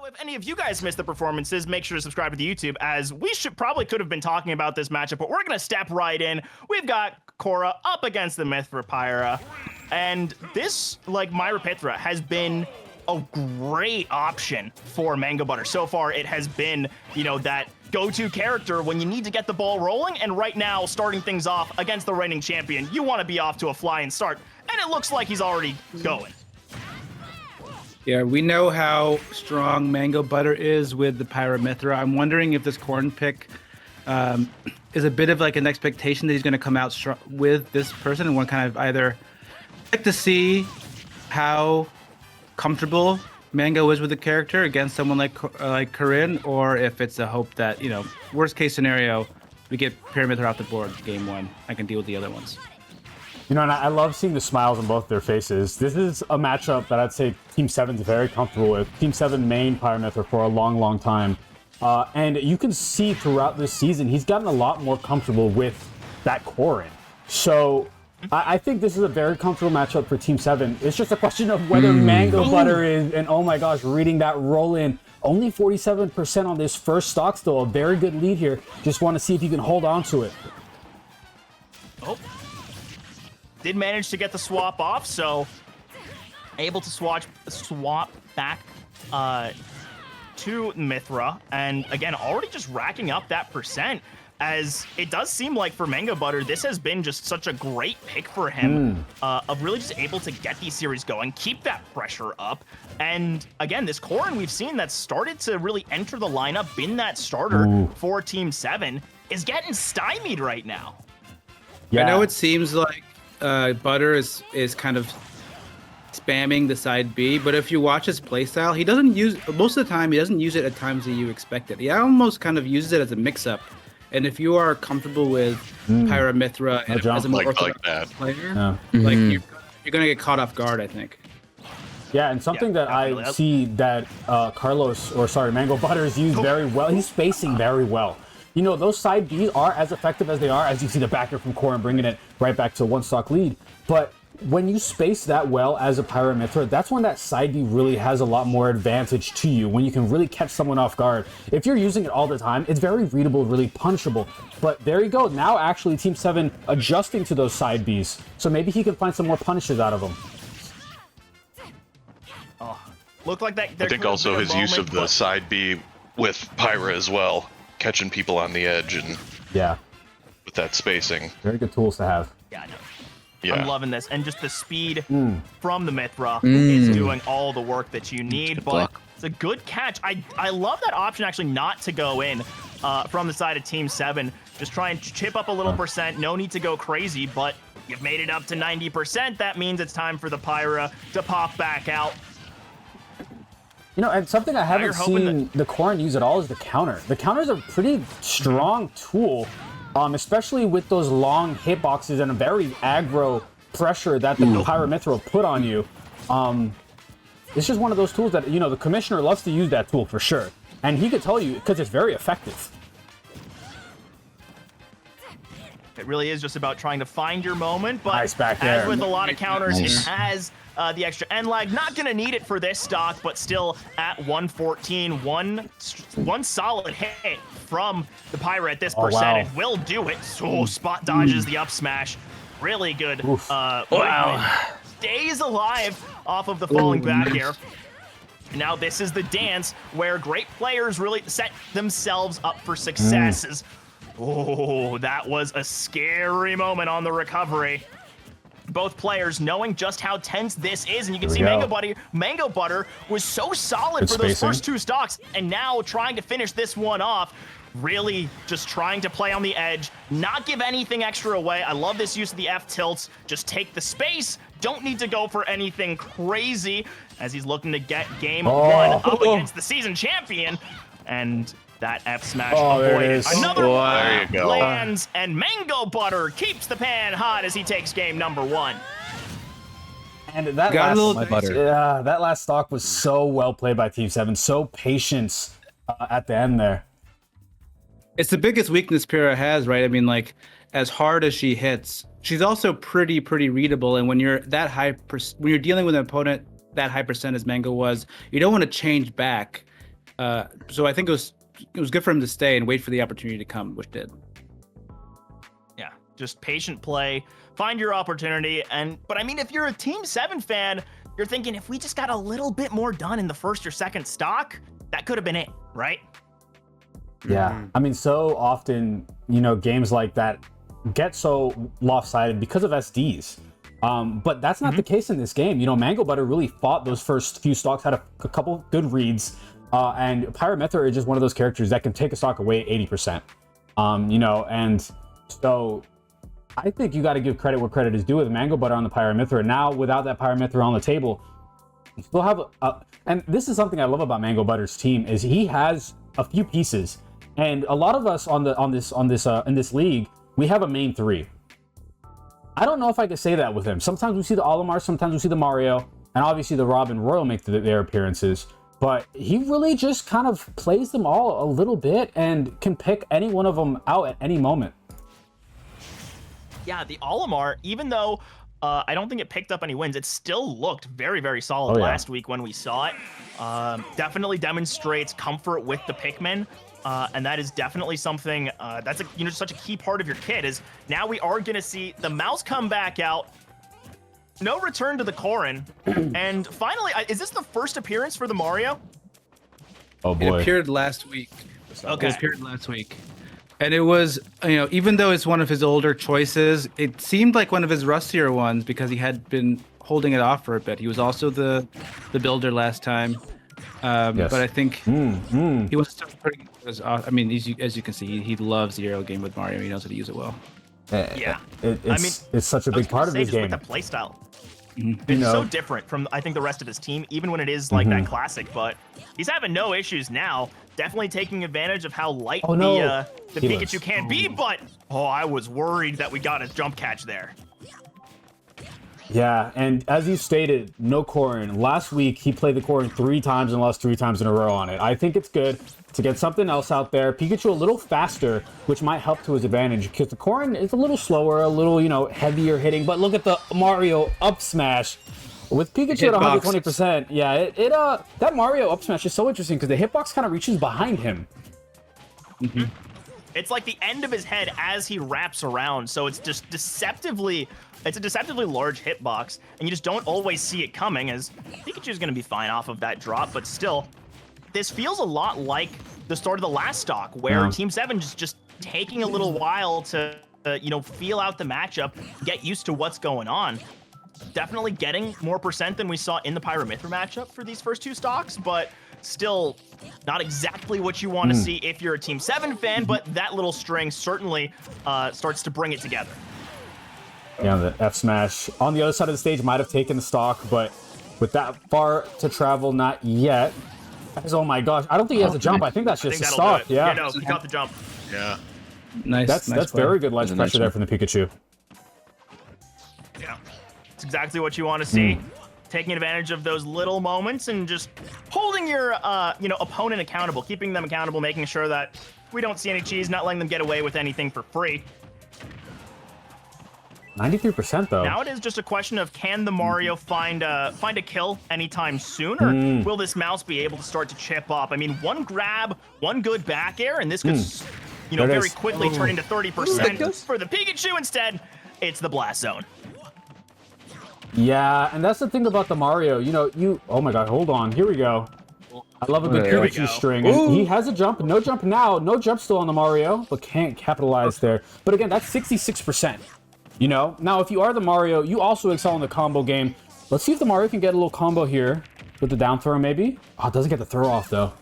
So if any of you guys missed the performances, make sure to subscribe to the YouTube, as we could have been talking about this matchup, but we're going to step right in. We've got Korra up against the Mithra Pyra, and this, like, Myra Pithra has been a great option for Mango Butter. So far, it has been, that go-to character when you need to get the ball rolling, and right now, starting things off against the reigning champion, you want to be off to a flying start, and it looks like he's already going. Yeah, we know how strong Mango Butter is with the Pyra Mithra. I'm wondering if this corn pick is a bit of like an expectation that he's going to come out with this person, and want kind of either like to see how comfortable Mango is with the character against someone like Corinne, or if it's a hope that, worst case scenario, we get Pyra Mithra off the board game one. I can deal with the other ones. And I love seeing the smiles on both their faces. This is a matchup that I'd say Team 7's very comfortable with. Team 7 main Pyra Mithra for a long, long time. And you can see throughout this season, he's gotten a lot more comfortable with that Corin. So I think this is a very comfortable matchup for Team 7. It's just a question of whether Mango Butter is, and oh my gosh, reading that roll in. Only 47% on this first stock still. A very good lead here. Just want to see if you can hold on to it. Oh. Did manage to get the swap off, so able to swap back to Mithra, and again, already just racking up that percent, as it does seem like for Mango Butter, this has been just such a great pick for him, of really just able to get these series going, keep that pressure up, and again, this Corin we've seen that's started to really enter the lineup, been that starter for Team 7, is getting stymied right now. Yeah. I know it seems like Butter is kind of spamming the side B, but if you watch his playstyle, he doesn't use, most of the time, he doesn't use it at times that you expect it. He almost kind of uses it as a mix-up. And if you are comfortable with Pyra Mithra and as a more orthodox player, like you're going to get caught off guard, I think. Yeah, and something that I see that Mango Butter is used very well, he's spacing very well. Those side Bs are as effective as they are, as you see the backer from Corin bringing it right back to one stock lead. But when you space that well as a Pyra Mithra, that's when that side B really has a lot more advantage to you, when you can really catch someone off guard. If you're using it all the time, it's very readable, really punishable. But there you go. Now actually Team 7 adjusting to those side Bs. So maybe he can find some more punishes out of them. Oh, look like that. I think also his use of the side B with Pyra as well, catching people on the edge and with that spacing. Very good tools to have. Yeah, I know. Yeah. I'm loving this, and just the speed from the Mithra is doing all the work that you need, but it's a good catch. I love that option actually not to go in from the side of Team 7. Just try and chip up a little percent. No need to go crazy, but you've made it up to 90%. That means it's time for the Pyra to pop back out. And something I haven't seen the Corin use at all is the counter. The counter is a pretty strong tool, especially with those long hitboxes and a very aggro pressure that the Pyra Mithra put on you. It's just one of those tools that, the commissioner loves to use that tool for sure. And he could tell you, because it's very effective. It really is just about trying to find your moment, but nice back there. As with a lot of counters, it has the extra end lag. Not going to need it for this stock, but still at 114, one solid hit from the Pyra at this percentage will do it. So spot dodges the up smash. Really good. Stays alive off of the falling back here. Now this is the dance where great players really set themselves up for successes. Oh, that was a scary moment on the recovery. Both players knowing just how tense this is, and you can see Mango Butter was so solid for those first two stocks, and now trying to finish this one off, really just trying to play on the edge, not give anything extra away. I love this use of the F tilts. Just take the space. Don't need to go for anything crazy, as he's looking to get game one up against the season champion, and that F smash avoided. Another one lands, and Mango Butter keeps the pan hot as he takes game number one. And that last stock was so well played by Team 7. So patience at the end there. It's the biggest weakness Pyra has, right? I mean, like, as hard as she hits, she's also pretty readable. And when you're that high, when you're dealing with an opponent that high percent as Mango was, you don't want to change back So I think it was good for him to stay and wait for the opportunity to come, which did. Yeah, just patient play, find your opportunity. But I mean, if you're a Team 7 fan, you're thinking if we just got a little bit more done in the first or second stock, that could have been it, right? Yeah, I mean, so often, games like that get so lopsided because of SDs. But that's not the case in this game. Mango Butter really fought those first few stocks, had a couple good reads, and Pyramithra is just one of those characters that can take a stock away 80%. And so I think you got to give credit where credit is due with Mango Butter on the Pyramithra. Now, without that Pyramithra on the table, you still have and this is something I love about Mango Butter's team is he has a few pieces, and a lot of us in this league, we have a main three. I don't know if I could say that with him. Sometimes we see the Olimar, sometimes we see the Mario, and obviously the Rob and Royal make their appearances. But he really just kind of plays them all a little bit and can pick any one of them out at any moment. Yeah, the Olimar, even though I don't think it picked up any wins, it still looked very, very solid last week when we saw it. Definitely demonstrates comfort with the Pikmin. And that is definitely something that's such a key part of your kit is now we are going to see the mouse come back out. No return to the Corrin. And finally, is this the first appearance for the Mario? Oh boy. It appeared last week. Okay. It appeared last week. And it was, even though it's one of his older choices, it seemed like one of his rustier ones because he had been holding it off for a bit. He was also the builder last time. Yes. But I think he was still pretty. I mean, as you can see, he loves the aerial game with Mario. He knows how to use it well. Yeah, it's such a big part of his game. With the playstyle, it's so different from I think the rest of his team, even when it is like that classic. But he's having no issues now. Definitely taking advantage of how light the Pikachu can be. But I was worried that we got a jump catch there. Yeah, and as you stated, no Corrin. Last week, he played the Corrin 3 times and lost 3 times in a row on it. I think it's good to get something else out there. Pikachu a little faster, which might help to his advantage, because the Corrin is a little slower, a little, heavier hitting. But look at the Mario up smash. With Pikachu at 120%, yeah, that Mario up smash is so interesting, because the hitbox kind of reaches behind him. Mm-hmm. It's like the end of his head as he wraps around, so it's just deceptively... It's a deceptively large hitbox, and you just don't always see it coming, as Pikachu's going to be fine off of that drop, but still, this feels a lot like the start of the last stock, where Team 7 is just taking a little while to, feel out the matchup, get used to what's going on. Definitely getting more percent than we saw in the Pyramithra matchup for these first 2 stocks, but still not exactly what you want to see if you're a Team 7 fan, but that little string certainly starts to bring it together. Yeah, the F smash on the other side of the stage might have taken the stock, but with that far to travel, not yet. Oh my gosh, I don't think he has a jump. I think that's just a stock. Yeah, no, he got the jump. Yeah, nice. That's very good ledge pressure there from the Pikachu. Yeah, it's exactly what you want to see. Taking advantage of those little moments and just holding your opponent accountable, keeping them accountable, making sure that we don't see any cheese, not letting them get away with anything for free. 93% though. Now it is just a question of can the Mario find a kill anytime soon, or will this mouse be able to start to chip up? I mean, one grab, one good back air, and this could, very quickly turn into 30% for the Pikachu. Instead, it's the blast zone. Yeah, and that's the thing about the Mario. Oh my god, hold on. Here we go. I love a good Pikachu string. And he has a jump. No jump now. No jump still on the Mario, but can't capitalize there. But again, that's 66%. Now if you are the Mario, you also excel in the combo game. Let's see if the Mario can get a little combo here with the down throw, maybe. Oh, it doesn't get the throw off though.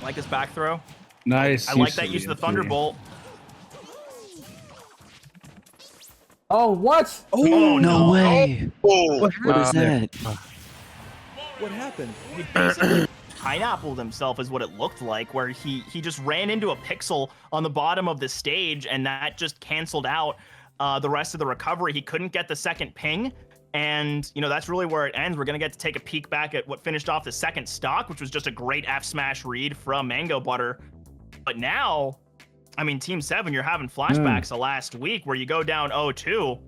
Like his back throw. Nice. I like that use of the Thunderbolt. Oh, what? Oh, no way. Oh, What is that? What happened? He basically pineappled himself is what it looked like, where he just ran into a pixel on the bottom of the stage, and that just canceled out the rest of the recovery. He couldn't get the second ping, and that's really where it ends. We're gonna get to take a peek back at what finished off the second stock, which was just a great F smash read from Mango Butter. But now, I mean, Team 7, you're having flashbacks of last week where you go down 0-2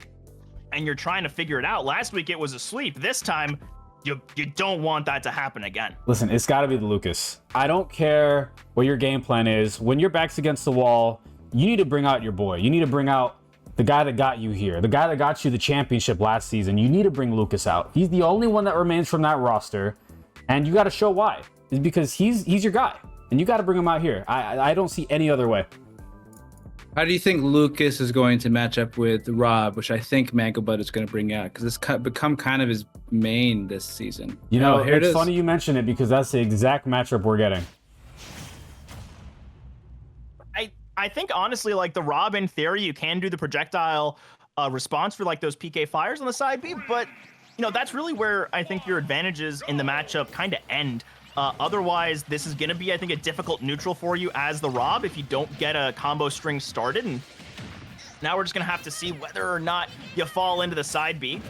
and you're trying to figure it out. Last week it was a sweep. This time you don't want that to happen again. Listen, it's got to be the Lucas. I don't care what your game plan is. When your back's against the wall, you need to bring out your boy. You need to bring out the guy that got you here, the guy that got you the championship last season. You need to bring Lucas out. He's the only one that remains from that roster, and you got to show why. It's because he's your guy, and you got to bring him out here. I don't see any other way. How do you think Lucas is going to match up with Rob, which I think Mango Butter is going to bring out, because it's become kind of his main this season? You know, here it's funny you mention it, because that's the exact matchup we're getting. I think honestly, like the Rob, in theory, you can do the projectile response for like those PK fires on the side B, but you know, that's really where I think your advantages in the matchup kind of end. Otherwise, this is going to be, I think, a difficult neutral for you as the Rob if you don't get a combo string started. And now we're just going to have to see whether or not you fall into the side B.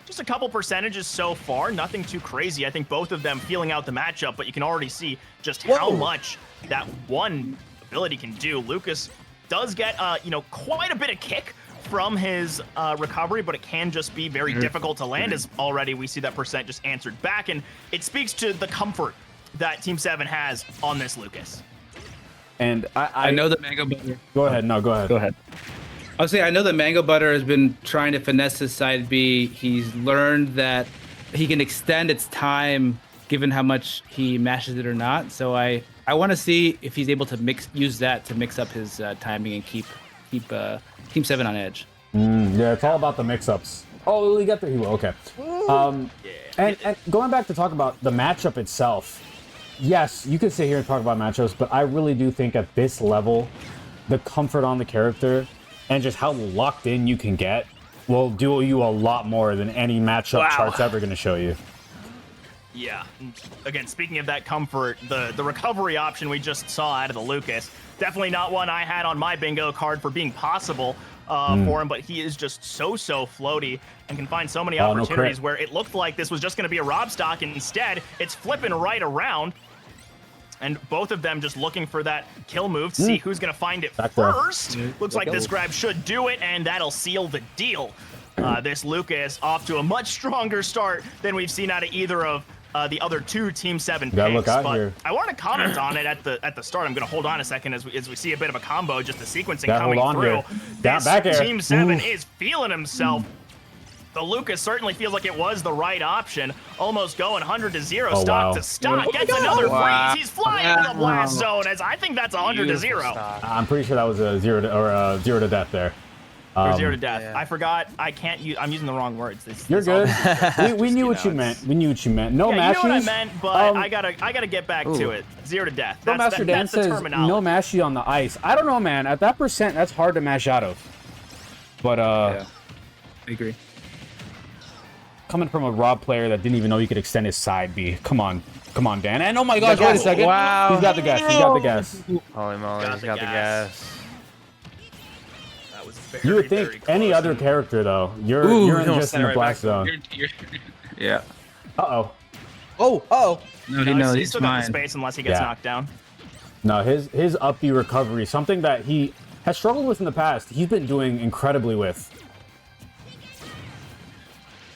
Just a couple percentages so far, nothing too crazy. I think both of them feeling out the matchup, but you can already see just how much that one ability can do. Lucas does get, you know, quite a bit of kick from his recovery, but it can just be very difficult to land, as already we see that percent just answered back. And it speaks to the comfort that Team 7 has on this Lucas. And I know that Mango Butter. Go ahead. No, go ahead. Go ahead. I'll say I know that Mango Butter has been trying to finesse his side B. He's learned that he can extend its time given how much he mashes it or not. So I want to see if he's able to use that to mix up his timing and keep Team 7 on edge. Yeah, it's all about the mix-ups. Oh, he got there. He will. Okay. And going back to talk about the matchup itself, yes, you could sit here and talk about matchups, but I really do think at this level, the comfort on the character and just how locked in you can get will do you a lot more than any matchup chart's ever going to show you. Yeah. Again, speaking of that comfort, the recovery option we just saw out of the Lucas, definitely not one I had on my bingo card for being possible for him, but he is just so floaty and can find so many opportunities where it looked like this was just going to be a Rob stock, and instead it's flipping right around. And both of them just looking for that kill move to see who's going to find it first. Looks like this grab should do it, and that'll seal the deal. This Lucas off to a much stronger start than we've seen out of either of the other two Team 7 picks. Look out but here. I want to comment on it at the start. I'm going to hold on a second as we see a bit of a combo, just the sequencing coming through. This back air. Team 7 is feeling himself. The Lucas certainly feels like it was the right option. Almost going 100 to 0, stock to stock. Gets another freeze. He's flying into the blast zone. As I think that's 100 to 0. I'm pretty sure that was a 0 to death there. Or 0 to death. Yeah. I forgot. I can't use. I'm using the wrong words. You're good. we knew what you meant. We knew what you meant. No mashies. You know what I meant, but I gotta get back to it. 0 to death. That's, Master Dan says no mashy on the ice. I don't know, man. At that percent, that's hard to mash out of. But yeah, I agree. Coming from a Rob player that didn't even know he could extend his side B. Come on, Dan. And oh my gosh, wait a second. Wow. He's got the gas. Holy moly, he's got the gas. You would think any other character, though. You're just in the blast zone. Yeah. Uh-oh. Oh. No, he's still got the fine. space unless he gets knocked down. No, his up B recovery, something that he has struggled with in the past, he's been doing incredibly with.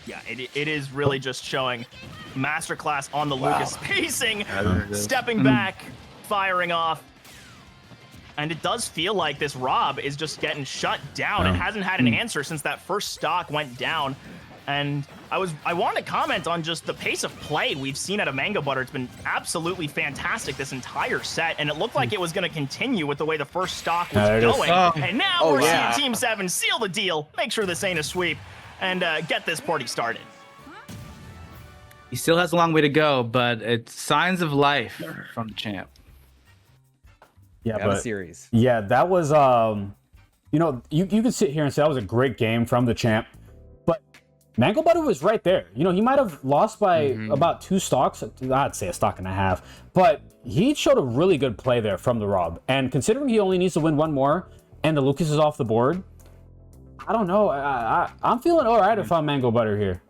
Yeah, it is really just showing masterclass on the Lucas spacing, stepping back, firing off. And it does feel like this Rob is just getting shut down. It hasn't had an answer since that first stock went down. And I want to comment on just the pace of play we've seen out of Mango Butter. It's been absolutely fantastic this entire set, and it looked like it was going to continue with the way the first stock was going. And now we're seeing Team 7 seal the deal, make sure this ain't a sweep, and get this party started. He still has a long way to go, but it's signs of life from the champ. Yeah, but series. Yeah, that was you know, you could sit here and say that was a great game from the champ, but Mango Butter was right there. You know, he might have lost by about 2 stocks. I'd say a stock and a half, but he showed a really good play there from the Rob. And considering he only needs to win one more and the Lucas is off the board, I don't know. I'm feeling all right if I'm Mango Butter here.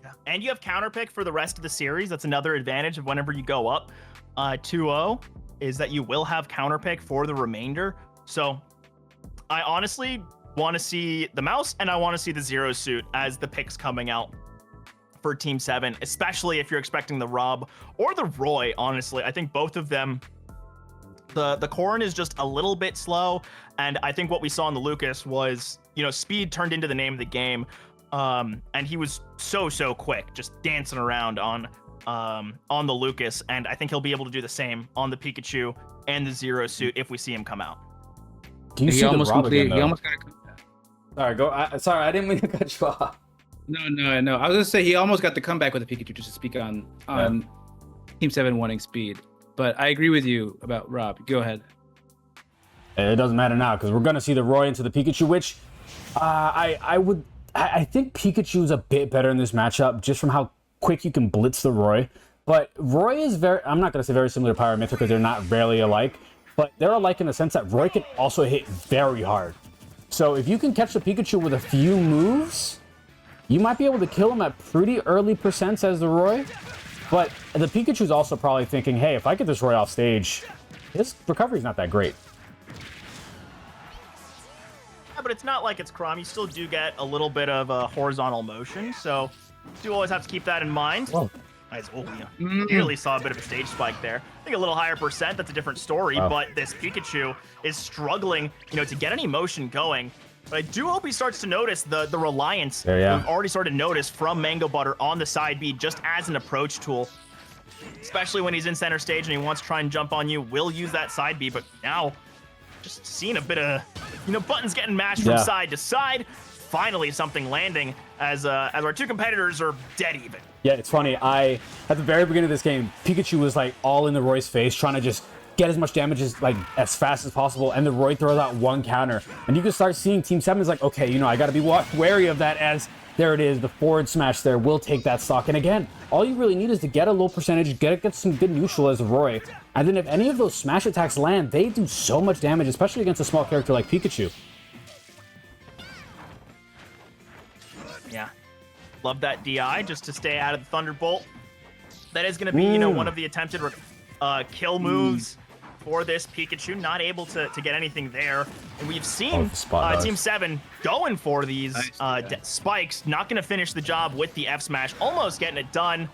Yeah, and you have counterpick for the rest of the series. That's another advantage of whenever you go up 2-0 is that you will have counterpick for the remainder. So I honestly want to see the mouse and I want to see the 0 suit as the picks coming out for Team 7, especially if you're expecting the Rob or the Roy, honestly. I think both of them, the Corrin is just a little bit slow, and I think what we saw in the Lucas was, speed turned into the name of the game, and he was so quick, just dancing around on the Lucas, and I think he'll be able to do the same on the Pikachu and the Zero Suit if we see him come out. Do you see the Rob again, though? He almost got to come back. Sorry, I didn't mean to cut you off. No. I was gonna say he almost got the comeback with the Pikachu, just to speak on Team 7 wanting speed. But I agree with you about Rob. Go ahead. It doesn't matter now because we're gonna see the Roy into the Pikachu, which I think Pikachu's a bit better in this matchup just from how quick you can blitz the Roy. But Roy is I'm not gonna say very similar to Pyramithra because they're not barely alike, but they're alike in the sense that Roy can also hit very hard. So if you can catch the Pikachu with a few moves, you might be able to kill him at pretty early percents as the Roy. But the Pikachu's also probably thinking, hey, if I get this Roy off stage, his recovery's not that great. Yeah, but it's not like it's Chrom. You still do get a little bit of horizontal motion, so you always have to keep that in mind. Whoa. Nice. Oh, yeah. Nearly saw a bit of a stage spike there. I think a little higher percent, that's a different story, but this Pikachu is struggling, to get any motion going. But I do hope he starts to notice the reliance that we've already started to notice from Mango Butter on the side B just as an approach tool. Especially when he's in center stage and he wants to try and jump on you, will use that side B, but now just seeing a bit of, buttons getting mashed from side to side. Finally something landing as our two competitors are dead even. Yeah, it's funny. At the very beginning of this game, Pikachu was like all in the Roy's face, trying to just get as much damage as fast as possible, and the Roy throws out one counter. And you can start seeing Team 7 is like, okay, I got to be wary of that as there it is, the forward smash there will take that stock. And again, all you really need is to get a low percentage, get some good neutral as Roy. And then if any of those smash attacks land, they do so much damage, especially against a small character like Pikachu. Yeah. Love that DI just to stay out of the Thunderbolt. That is going to be, one of the attempted kill moves for this Pikachu. Not able to get anything there. And we've seen Team 7 going for these spikes. Not going to finish the job with the F smash. Almost getting it done.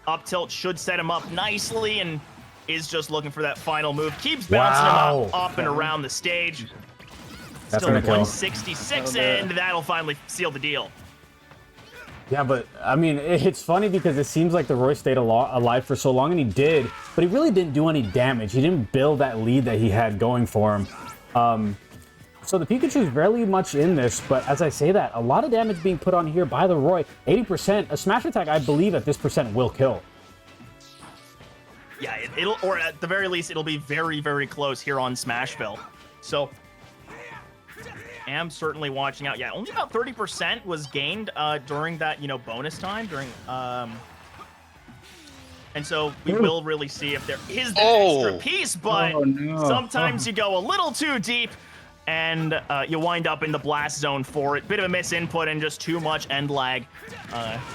Up tilt should set him up nicely and is just looking for that final move. Keeps bouncing him up and around the stage. Still 166, and that'll finally seal the deal. Yeah, but I mean, it's funny because it seems like the Roy stayed alive for so long, and he did, but he really didn't do any damage. He didn't build that lead that he had going for him. So the Pikachu is very much in this, but as I say that, a lot of damage being put on here by the Roy. 80%, a smash attack, I believe at this percent will kill. Yeah, it'll, or at the very least, it'll be very close here on Smashville. So am certainly watching out. Yeah, only about 30% was gained during that, bonus time during and so we will really see if there is this extra piece, but sometimes you go a little too deep and you wind up in the blast zone for it. Bit of a misinput and just too much end lag.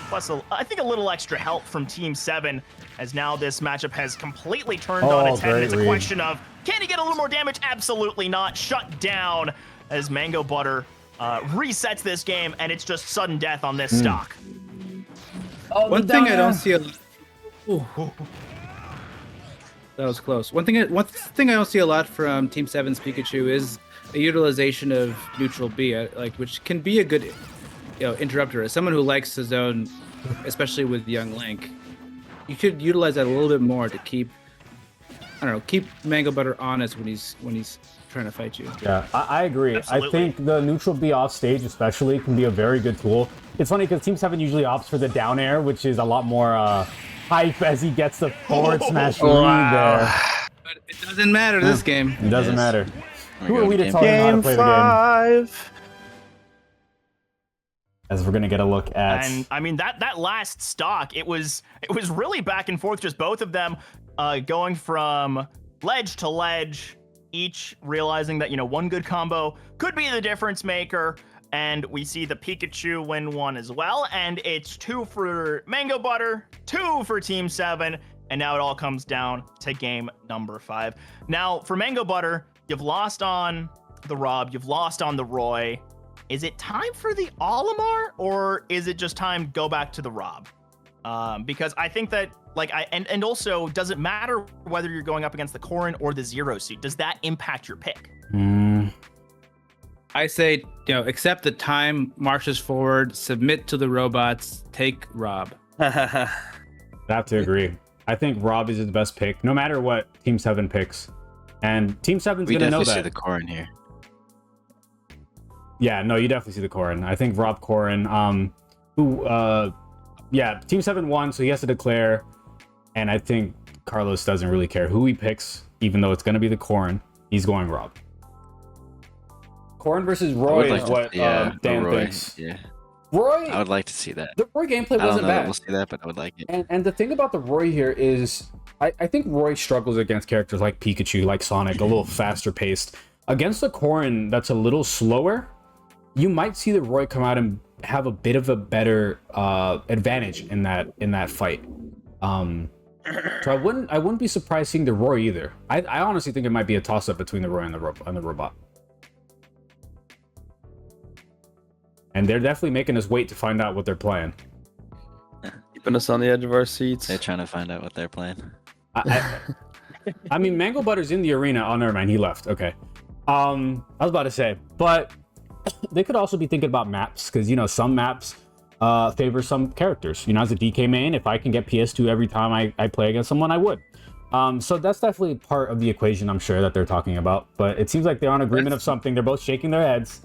Plus, I think a little extra help from Team 7 as now this matchup has completely turned on its head. And it's a question of, can he get a little more damage? Absolutely not. Shut down as Mango Butter resets this game, and it's just sudden death on this stock. One thing I don't see a lot. That was close. One thing I don't see a lot from Team 7's Pikachu is a utilization of neutral B, which can be a good, interrupter. As someone who likes the zone, especially with young Link, you could utilize that a little bit more to keep Mango Butter honest when he's trying to fight you. Yeah, I agree. Absolutely. I think the neutral B off stage especially can be a very good tool. It's funny because Team 7 usually opts for the down air, which is a lot more hype as he gets the forward smash lead there. But it doesn't matter this game. It doesn't matter. Who are we to tell him how to play the game? As we're gonna get a look at, and I mean that last stock, it was really back and forth, just both of them going from ledge to ledge, each realizing that one good combo could be the difference maker. And we see the Pikachu win one as well, and it's 2 for Mango Butter, 2 for Team 7, and now it all comes down to game number 5. Now for Mango Butter, you've lost on the Rob, you've lost on the Roy. Is it time for the Olimar, or is it just time to go back to the Rob? Because I think that and also, does it matter whether you're going up against the Corrin or the Zero Suit? Does that impact your pick? I say, accept the time marches forward, submit to the robots, take Rob. I have to agree. I think Rob is his best pick, no matter what Team 7 picks. And Team 7's going to know that. We definitely see the Corrin here. Yeah, no, you definitely see the Corrin. I think Rob Corrin, Team 7 won, so he has to declare. And I think Carlos doesn't really care who he picks, even though it's going to be the Corrin. He's going Rob. Corrin versus Roy is what Dan thinks. Yeah. Roy, I would like to see that. the Roy gameplay I don't wasn't know that bad. we'll see that, but I would like it. And the thing about the Roy here is, I think Roy struggles against characters like Pikachu, like Sonic, a little faster paced. Against the Corrin that's a little slower, you might see the Roy come out and have a bit of a better advantage in that fight. So I wouldn't be surprised seeing the Roy either. I honestly think it might be a toss up between the Roy and the robot. And they're definitely making us wait to find out what they're playing. Keeping us on the edge of our seats. They're trying to find out what they're playing. I mean, Mango Butter's in the arena. Oh, never mind. He left. Okay. I was about to say, but they could also be thinking about maps because, some maps favor some characters. As a DK main, if I can get PS2 every time I play against someone, I would. So that's definitely part of the equation, I'm sure, that they're talking about. But it seems like they're on agreement of something. They're both shaking their heads.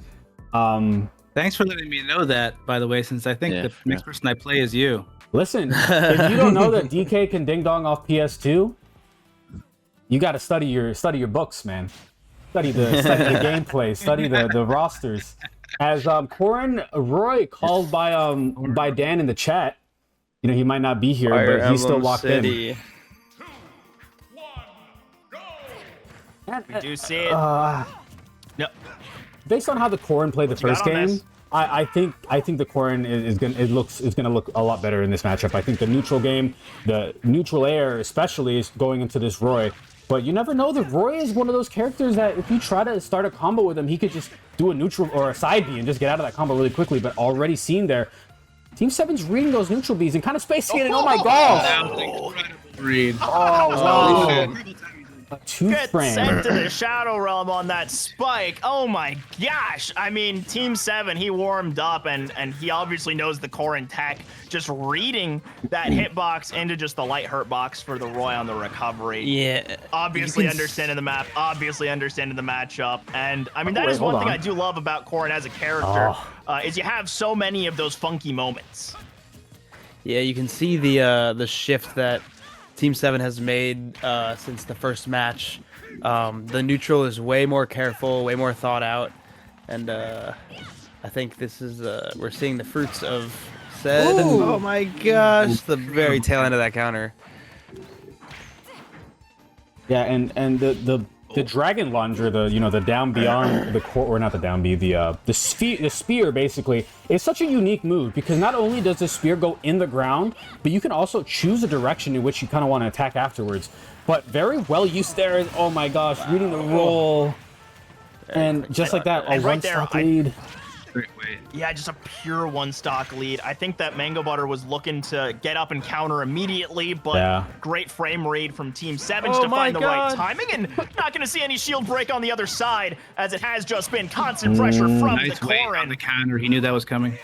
Thanks for letting me know that, by the way, since I think the next person I play is you. Listen, if you don't know that DK can ding dong off PS2, you got to study your books, man. Study the gameplay, study the rosters. As Corrin Roy called by Dan in the chat, he might not be here, Fire but he's still Emblem locked City. in. We do see it. No. Based on how the Corrin played the first got on game, this? I think the Corrin is gonna look a lot better in this matchup. I think the neutral game, the neutral air especially, is going into this Roy. But you never know. The Roy is one of those characters that if you try to start a combo with him, he could just do a neutral or a side B and just get out of that combo really quickly. But already seen there, Team 7's reading those neutral Bs and kind of spacing it. And oh my gosh! Read. Oh, wow. Get sent to the Shadow Realm on that spike. Oh my gosh. I mean, Team 7, he warmed up and he obviously knows the Corrin tech. Just reading that hitbox into just the light hurt box for the Roy on the recovery. Yeah. Obviously understanding the map, obviously understanding the matchup. And I mean, that is one thing I do love about Corrin as a character, is you have so many of those funky moments. Yeah, you can see the shift that Team 7 has made since the first match. The neutral is way more careful, way more thought out, and I think this is we're seeing the fruits of said. Ooh. Oh my gosh, the very tail end of that counter. Yeah, and the dragon launcher, the down beyond the core, or not the down B, the spear basically is such a unique move because not only does the spear go in the ground, but you can also choose a direction in which you kind of want to attack afterwards. But very well used there. Oh my gosh, reading the roll, and just like that, a one stock lead. Yeah, just a pure one stock lead. I think that Mango Butter was looking to get up and counter immediately, but great frame rate from Team 7 to find the right timing, and not going to see any shield break on the other side, as it has just been constant pressure from the Corrin. On the counter, he knew that was coming.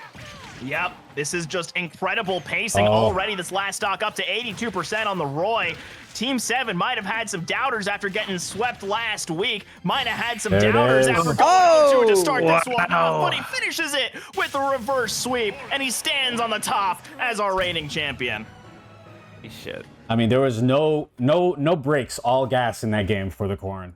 Yep, this is just incredible pacing already. This last stock up to 82% on the Roy. Team 7 might have had some doubters after getting swept last week. Might have had some doubters after going 0-2 to start this one off, but he finishes it with a reverse sweep, and he stands on the top as our reigning champion. He should. I mean, there was no breaks, all gas in that game for the Corrin.